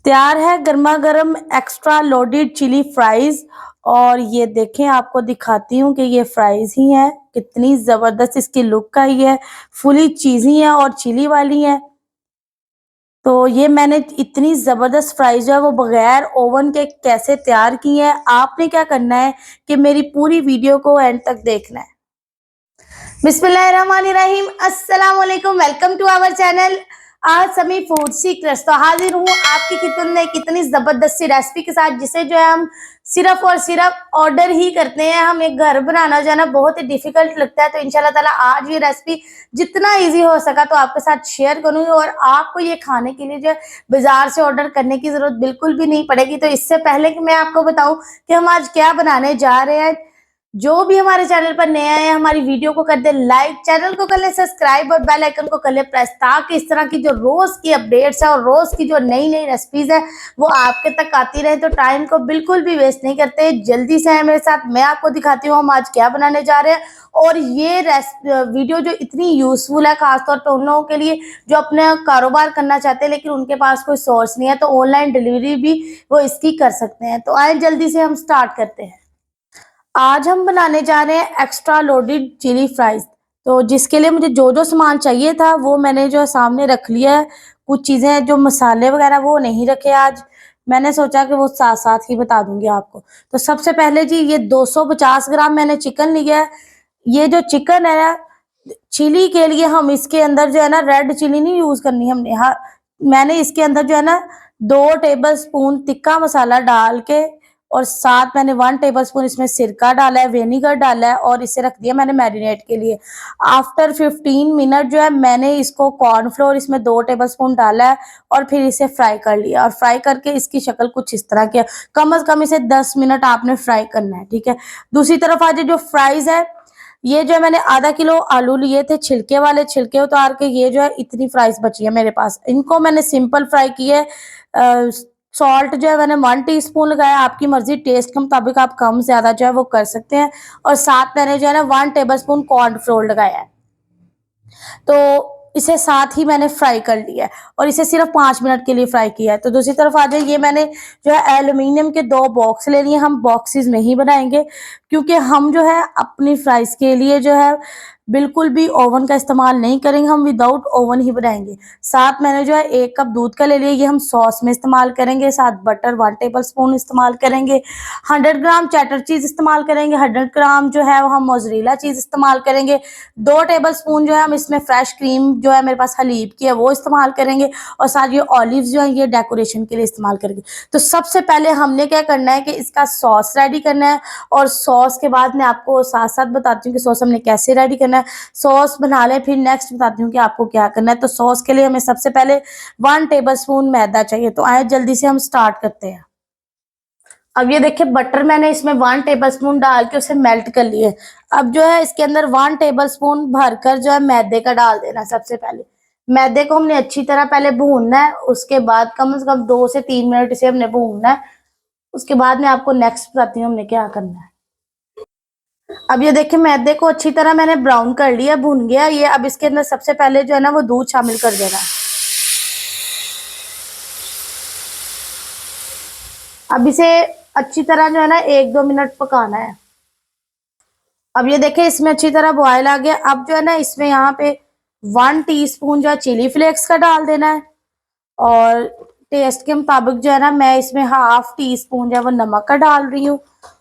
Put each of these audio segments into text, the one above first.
तैयार है गर्मा गर्म एक्स्ट्रा लोडेड चिली फ्राइज। और ये देखें, आपको दिखाती हूँ कि ये फ्राइज ही है, कितनी जबरदस्त इसकी लुक का ही है, फुली चीजी है और चिली वाली है। तो ये मैंने इतनी जबरदस्त फ्राइज जो है वो बगैर ओवन के कैसे तैयार की है। आपने क्या करना है कि मेरी पूरी वीडियो को एंड तक देखना है। बिस्मिल्लाहिर्रहमानिर्रहीम, अस्सलाम वालेकुम, वेलकम टू आवर चैनल। आज समी फूड सीक्रेट्स तो हाजिर हूँ आपकी किचन में कितनी जबरदस्त सी रेसिपी के साथ, जिसे जो है हम सिर्फ और सिर्फ ऑर्डर ही करते हैं। हमें घर बनाना जो है ना बहुत ही डिफिकल्ट लगता है। तो इंशाल्लाह ताला आज ये रेसिपी जितना इजी हो सका तो आपके साथ शेयर करूंगी, और आपको ये खाने के लिए जो है बाजार से ऑर्डर करने की जरूरत बिल्कुल भी नहीं पड़ेगी। तो इससे पहले कि मैं आपको बताऊं कि हम आज क्या बनाने जा रहे हैं, जो भी हमारे चैनल पर नया है हमारी वीडियो को कर दे लाइक, चैनल को कर ले सब्सक्राइब और बेल आइकन को कर ले प्रेस, ताकि इस तरह की जो रोज की अपडेट्स है और रोज की जो नई नई रेसिपीज है वो आपके तक आती रहे। तो टाइम को बिल्कुल भी वेस्ट नहीं करते, जल्दी से है मेरे साथ, मैं आपको दिखाती हूँ हम आज क्या बनाने जा रहे हैं। और ये वीडियो जो इतनी यूजफुल है खासतौर पर उन लोगों के लिए जो अपने कारोबार करना चाहते हैं लेकिन उनके पास कोई सोर्स नहीं है, तो ऑनलाइन डिलीवरी भी वो इसकी कर सकते हैं। तो आए जल्दी से हम स्टार्ट करते हैं। आज हम बनाने जा रहे हैं एक्स्ट्रा लोडेड चिली फ्राइज। तो जिसके लिए मुझे जो जो सामान चाहिए था वो मैंने जो है सामने रख लिया है। कुछ चीज़ें जो मसाले वगैरह वो नहीं रखे आज, मैंने सोचा कि वो साथ साथ ही बता दूंगी आपको। तो सबसे पहले जी ये 250 ग्राम मैंने चिकन लिया है। ये जो चिकन है ना, चिली के लिए हम इसके अंदर जो है ना रेड चिली नहीं यूज करनी हमने। हाँ, मैंने इसके अंदर जो है ना 2 टेबल स्पून तिक्का मसाला डाल के, और साथ मैंने 1 टेबल स्पून इसमें सिरका डाला है, विनेगर डाला है, और इसे रख दिया मैंने मैरिनेट के लिए। आफ्टर 15 मिनट जो है मैंने इसको कॉर्नफ्लोर इसमें 2 टेबल स्पून डाला है और फिर इसे फ्राई कर लिया। और फ्राई करके इसकी शक्ल कुछ इस तरह की है। कम से कम इसे 10 मिनट आपने फ्राई करना है, ठीक है। दूसरी तरफ आज जो फ्राइज है, ये जो है मैंने आधा किलो आलू लिए थे छिलके वाले, छिलके उतार के ये जो है इतनी फ्राइज बची है मेरे पास। इनको मैंने सिंपल फ्राई किया है। सॉल्ट जो है मैंने 1 टीस्पून लगाया, आपकी मर्जी टेस्ट के मुताबिक आप कम ज्यादा जो है वो कर सकते हैं। और साथ मैंने जो है ना 1 टेबल स्पून कॉर्नफ्लोर लगाया है। तो इसे साथ ही मैंने फ्राई कर लिया है और इसे सिर्फ 5 मिनट के लिए फ्राई किया है। तो दूसरी तरफ आ जाए, ये मैंने जो है एल्युमिनियम के 2 बॉक्स ले लिए। हम बॉक्सेस में ही बनाएंगे क्योंकि हम जो है अपनी फ्राइज के लिए जो है बिल्कुल भी ओवन का इस्तेमाल नहीं करेंगे, हम विदाउट ओवन ही बनाएंगे। साथ मैंने जो है 1 कप दूध का ले लिया, ये हम सॉस में इस्तेमाल करेंगे। साथ बटर 1 टेबल स्पून इस्तेमाल करेंगे। 100 ग्राम चैटर चीज इस्तेमाल करेंगे। 100 ग्राम जो है वो हम मोज़रेला चीज इस्तेमाल करेंगे। 2 टेबल स्पून जो है हम इसमें फ्रेश क्रीम जो है मेरे पास हलीब की है वो इस्तेमाल करेंगे। और साथ ये ऑलिव्स जो है ये डेकोरेशन के लिए इस्तेमाल करेंगे। तो सबसे पहले हमने क्या करना है कि इसका सॉस रेडी करना है, और सॉस के बाद मैं आपको साथ साथ बताती हूँ कि सॉस हमने कैसे रेडी करना है। सॉस बना लें, फिर नेक्स्ट बताती हूँ कि आपको क्या करना है। तो सॉस के लिए हमें सबसे पहले 1 टेबल स्पून मैदा चाहिए। तो आए जल्दी से हम स्टार्ट करते हैं। अब ये देखिए बटर मैंने इसमें 1 टेबल स्पून डाल के उसे मेल्ट कर लिए। अब जो है इसके अंदर 1 टेबल स्पून भरकर जो है मैदे का डाल देना। सबसे पहले मैदे को हमने अच्छी तरह पहले भूनना है, उसके बाद कम से कम 2 से 3 मिनट इसे हमने भूनना है। उसके बाद मैं आपको नेक्स्ट बताती हूँ हमने क्या करना है। अब ये देखिए मैदे को अच्छी तरह मैंने ब्राउन कर लिया, भून गया ये। अब इसके अंदर सबसे पहले जो है ना वो दूध शामिल कर देना है। अब इसे अच्छी तरह जो है ना 1-2 मिनट पकाना है। अब ये देखिए इसमें अच्छी तरह बॉयल आ गया। अब जो है ना इसमें यहाँ पे 1 टीस्पून जो है चिली फ्लेक्स का डाल देना है, और टेस्ट के मुताबिक जो है ना मैं इसमें ½ टीस्पून जो है वो नमक का डाल रही हूँ।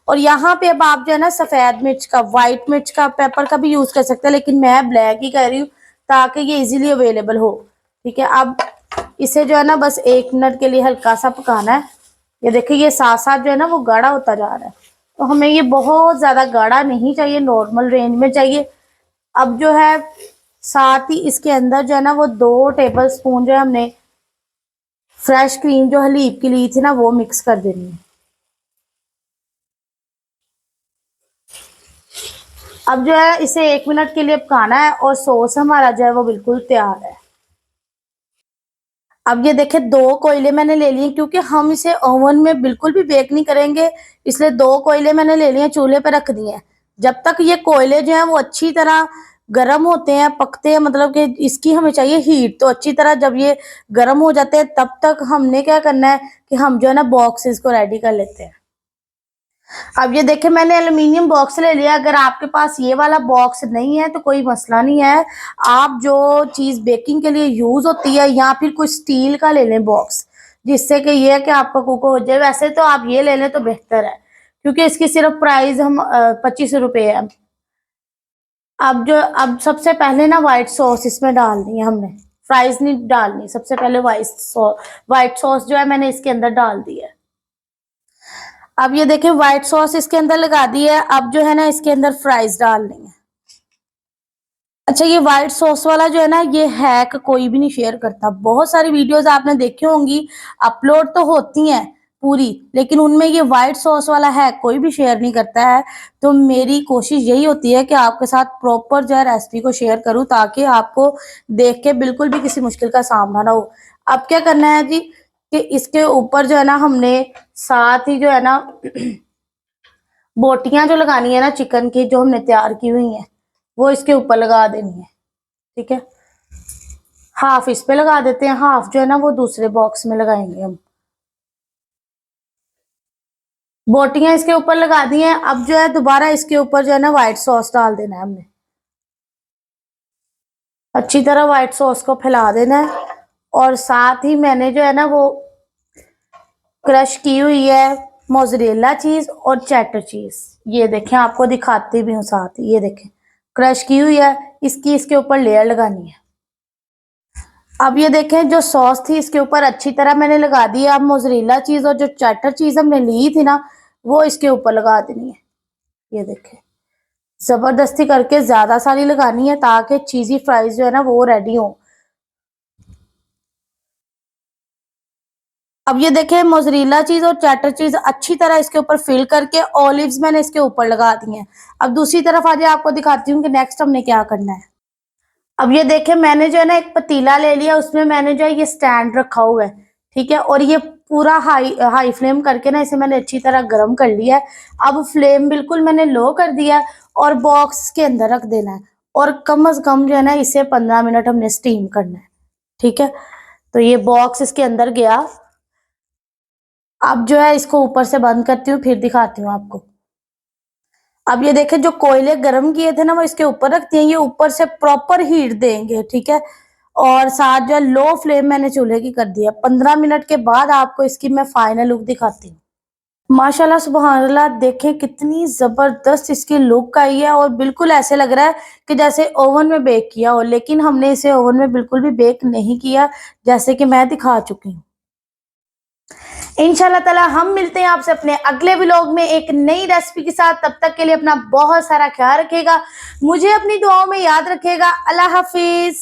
और यहाँ पे अब आप जो है ना सफेद मिर्च का, व्हाइट मिर्च का, पेपर का भी यूज कर सकते हैं, लेकिन मैं ब्लैक ही कर रही हूँ ताकि ये इजीली अवेलेबल हो, ठीक है। अब इसे जो है ना बस 1 मिनट के लिए हल्का सा पकाना है। ये देखिए ये साथ साथ जो है ना वो गाढ़ा होता जा रहा है। तो हमें ये बहुत ज्यादा गाढ़ा नहीं चाहिए, नॉर्मल रेंज में चाहिए। अब जो है साथ ही इसके अंदर जो है ना वो 2 टेबल स्पून जो है हमने फ्रेश क्रीम जो हलीब की ली थी ना वो मिक्स कर देनी है। अब जो है इसे 1 मिनट के लिए पकाना है, और सॉस हमारा जो है वो बिल्कुल तैयार है। अब ये देखें 2 कोयले मैंने ले लिए, क्योंकि हम इसे ओवन में बिल्कुल भी बेक नहीं करेंगे, इसलिए 2 कोयले मैंने ले लिए, चूल्हे पे रख दिए हैं। जब तक ये कोयले जो हैं वो अच्छी तरह गर्म होते हैं, पकते हैं, मतलब कि इसकी हमें चाहिए हीट। तो अच्छी तरह जब ये गर्म हो जाते हैं तब तक हमने क्या करना है कि हम जो है ना बॉक्सेस को रेडी कर लेते हैं। अब ये देखिए मैंने एल्युमिनियम बॉक्स ले लिया। अगर आपके पास ये वाला बॉक्स नहीं है तो कोई मसला नहीं है, आप जो चीज़ बेकिंग के लिए यूज़ होती है या फिर कोई स्टील का ले लें बॉक्स, जिससे कि ये है कि आपका कुक हो जाए। वैसे तो आप ये ले लें तो बेहतर है, क्योंकि इसकी सिर्फ प्राइस हम 25 रुपये है। अब सबसे पहले ना व्हाइट सॉस इसमें डालनी है हमने, फ्राइज नहीं डालनी। सबसे पहले व्हाइट सॉस जो है मैंने इसके अंदर डाल दी है। अब ये देखिए व्हाइट सॉस इसके अंदर लगा दी है। अब जो है ना इसके अंदर फ्राइज डालनी है। अच्छा, ये व्हाइट सॉस वाला जो है ना, ये हैक कोई भी नहीं शेयर करता। बहुत सारी वीडियोस आपने देखी होंगी, अपलोड तो होती हैं पूरी, लेकिन उनमें ये व्हाइट सॉस वाला हैक कोई भी शेयर नहीं करता है। तो मेरी कोशिश यही होती है कि आपके साथ प्रॉपर जो है रेसिपी को शेयर करूं, ताकि आपको देख के बिल्कुल भी किसी मुश्किल का सामना ना हो। अब क्या करना है जी कि इसके ऊपर जो है ना हमने साथ ही जो है ना बोटियां जो लगानी है ना चिकन की, जो हमने तैयार की हुई है, वो इसके ऊपर लगा देनी है। ठीक है, हाफ इस पे लगा देते हैं, हाफ जो है ना वो दूसरे बॉक्स में लगाएंगे हम। बोटियां इसके ऊपर लगा दी हैं। अब जो है दोबारा इसके ऊपर जो है ना व्हाइट सॉस डाल देना है हमने। अच्छी तरह व्हाइट सॉस को फैला देना है। और साथ ही मैंने जो है ना वो क्रश की हुई है मोज़रेला चीज और चेडर चीज। ये देखें, आपको दिखाती भी हूँ साथ ही। ये देखें क्रश की हुई है, इसकी इसके ऊपर लेयर लगानी है। अब ये देखें जो सॉस थी इसके ऊपर अच्छी तरह मैंने लगा दी है। अब मोज़रेला चीज और जो चेडर चीज हमने ली थी ना, वो इसके ऊपर लगा देनी है। ये देखें, जबरदस्ती करके ज्यादा सारी लगानी है ताकि चीजी फ्राइज जो है ना वो रेडी हो। अब ये देखें मोज़रेला चीज और चेडर चीज अच्छी तरह इसके ऊपर फिल करके ऑलिव्स मैंने इसके ऊपर लगा दी हैं। अब दूसरी तरफ आज आपको दिखाती हूँ कि नेक्स्ट हमने क्या करना है। अब ये देखें मैंने जो है ना एक पतीला ले लिया, उसमें मैंने जो है ये स्टैंड रखा हुआ है। ठीक है, और ये पूरा हाई हाई फ्लेम करके ना इसे मैंने अच्छी तरह गर्म कर लिया है। अब फ्लेम बिल्कुल मैंने लो कर दिया है और बॉक्स के अंदर रख देना है। और कम से कम जो है ना इसे 15 मिनट हमने स्टीम करना है। ठीक है, तो ये बॉक्स इसके अंदर गया। अब जो है इसको ऊपर से बंद करती हूँ, फिर दिखाती हूँ आपको। अब ये देखें जो कोयले गर्म किए थे ना वो इसके ऊपर रखती हैं, ये ऊपर से प्रॉपर हीट देंगे। ठीक है, और साथ जो है लो फ्लेम मैंने चूल्हे की कर दिया। 15 मिनट के बाद आपको इसकी मैं फाइनल लुक दिखाती हूँ। माशाल्लाह सुबहान अल्लाह, देखें कितनी जबरदस्त इसकी लुक आई है। और बिल्कुल ऐसे लग रहा है कि जैसे ओवन में बेक किया हो, लेकिन हमने इसे ओवन में बिल्कुल भी बेक नहीं किया, जैसे कि मैं दिखा चुकी हूँ। इंशाल्लाह ताला हम मिलते हैं आपसे अपने अगले व्लॉग में एक नई रेसिपी के साथ। तब तक के लिए अपना बहुत सारा ख्याल रखिएगा, मुझे अपनी दुआओं में याद रखिएगा। अल्लाह हाफिज।